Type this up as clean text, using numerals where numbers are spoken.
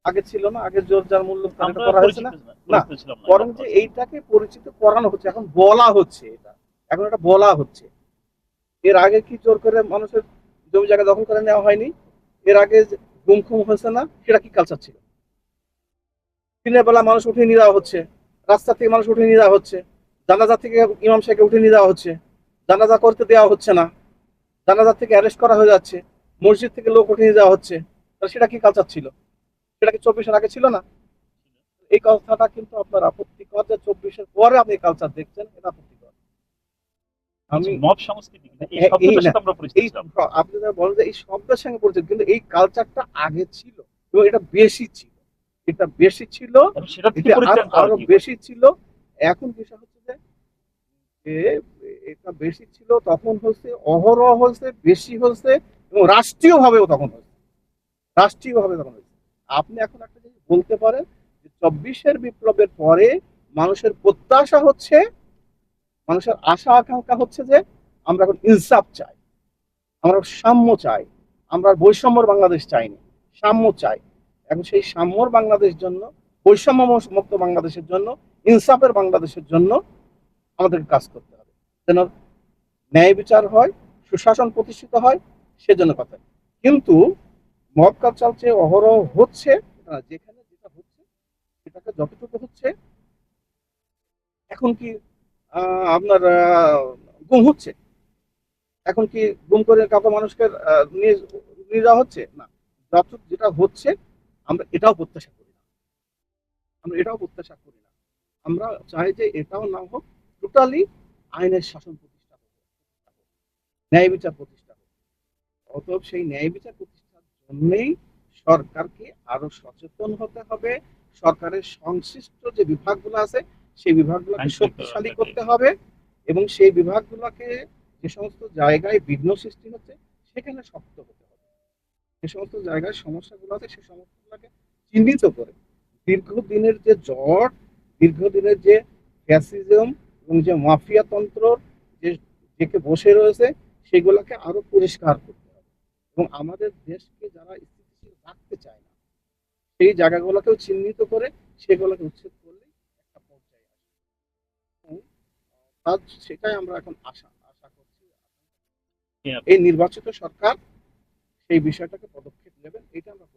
আগে ছিল না, আগে জোর যার মূল্য তার এটা আমরা করা হয়েছে পরিচিত না। না, পরিচিত ছিলাম না এটা বরং যে আসলে। এইটাকে পরিচিত করানো হচ্ছে, এখন বলা হচ্ছে এটা, এখন এটা বলা হচ্ছে। এর আগে কি জোর করে মানুষের জমি জায়গা দখল করে নেওয়া হয়নি? এর আগে গুম খুম হয়েছে না? সেটা কি কালচার ছিল? দিনের বেলা মানুষ উঠিয়ে নিয়ে যাওয়া হচ্ছে, রাস্তা থেকে মানুষ উঠিয়ে নিয়ে যাওয়া হচ্ছে, জানাজা থেকে ইমাম সাহেবকে উঠিয়ে নিয়ে যাওয়া হচ্ছে, জানাজা করতে দেওয়া হচ্ছে না, জানাজা থেকে অ্যারেস্ট করা হয়ে যাচ্ছে, মসজিদ থেকে লোক উঠিয়ে নিয়ে যাওয়া হচ্ছে। তাহলে সেটা কি কালচার ছিল? সেটা কি 24-এর আগে ছিল না? এই কথাটা কিন্তু আপনার আপত্তিকর যে 24-এর পরে আপনি কালচার দেখছেন, এটা আপত্তিকর। হচ্ছে আমি মব সংস্কৃতি, কিন্তু এই এই শব্দটার না, সাথে আমরা পরিচিত এই ছিলাম। আপনি যা বলেন যে এই শব্দের সঙ্গে পরিচিত, কিন্তু এই কালচারটা আগে ছিল এবং এটা বেশি ছিল, এটা বেশি ছিল, এবং সেটা থেকে এটা আরো পরিত্রাণ পাওয়ার আরো কি উপায়? বেশি ছিল। এখন বিষয় হচ্ছে যে যে এটা বেশি ছিল তখন হচ্ছে, অহরহ হচ্ছে, বেশি হচ্ছে, এবং রাষ্ট্রীয় ভাবেও তখন হচ্ছে, রাষ্ট্রীয় ভাবে তখন হচ্ছে। আপনি এখন একটা জিনিস বলতে পারেন যে 24-এর বিপ্লবের পরে মানুষের প্রত্যাশা হচ্ছে, মানুষের আশা আকাঙ্ক্ষা হচ্ছে যে আমরা এখন ইনসাফ চাই, আমরা সাম্য চাই, আমরা বৈষম্যর বাংলাদেশ চাইনি, সাম্য চাই। এখন সেই সাম্যর বাংলাদেশ জন্য, বৈষম্য মুক্ত বাংলাদেশের জন্য, ইনসাফের বাংলাদেশের জন্য আমাদেরকে কাজ করতে হবে, যেন ন্যায় বিচার হয়, সুশাসন প্রতিষ্ঠিত হয়, সেজন্য কথা। কিন্তু মব কালচার যে অহরহ হচ্ছে, যেখানে যেটা হচ্ছে সেটাকে যতটুকু হচ্ছে, এখন কি আপনার গুম হচ্ছে, এখন কি গুম করে কাউকে মানুষকে নিয়ে নিয়ে যাওয়া হচ্ছে না? যত যেটা হচ্ছে আমরা এটাও প্রত্যাশা করি না, আমরা এটাও প্রত্যাশা করি না। আমরা চাই যে এটাও না হোক, টোটালি আইনের শাসন প্রতিষ্ঠা হোক, ন্যায় বিচার প্রতিষ্ঠা হোক। অতএব সেই ন্যায় বিচার প্রতিষ্ঠার জন্যই সরকারকে আরো সচেতন হতে হবে, সরকারের সংশ্লিষ্ট যে বিভাগগুলো আছে সেই বিভাগগুলোকে আইন শৃঙ্খলা শক্তিশালী রক্ষাকারী। করতে হবে, এবং সেই বিভাগগুলোকে যে সমস্ত জায়গায় বিঘ্ন সৃষ্টি হচ্ছে সেখানে শক্ত হতে হবে। যে সমস্ত জায়গায় সমস্যাগুলো আছে সে সমস্যাগুলোকে চিহ্নিত করে দীর্ঘদিনের যে জট, দীর্ঘদিনের যে ফ্যাসিজম এবং যে মাফিয়া তন্ত্র যে জেকে বসে রয়েছে, সেগুলোকে আরো পরিষ্কার করতে হবে। এবং আমাদের দেশকে যারা স্থিতিশীল রাখতে চায় না, সেই জায়গাগুলোকেও চিহ্নিত করে সেগুলোকে উচ্ছেদ করলেই একটা পর্যায়ে আসে। এবং সেটাই আমরা এখন আশা আশা করছি। হ্যাঁ, এই নির্বাচিত সরকার সেই বিষয়টাকে পদক্ষেপ নেবেন, এটা আমরা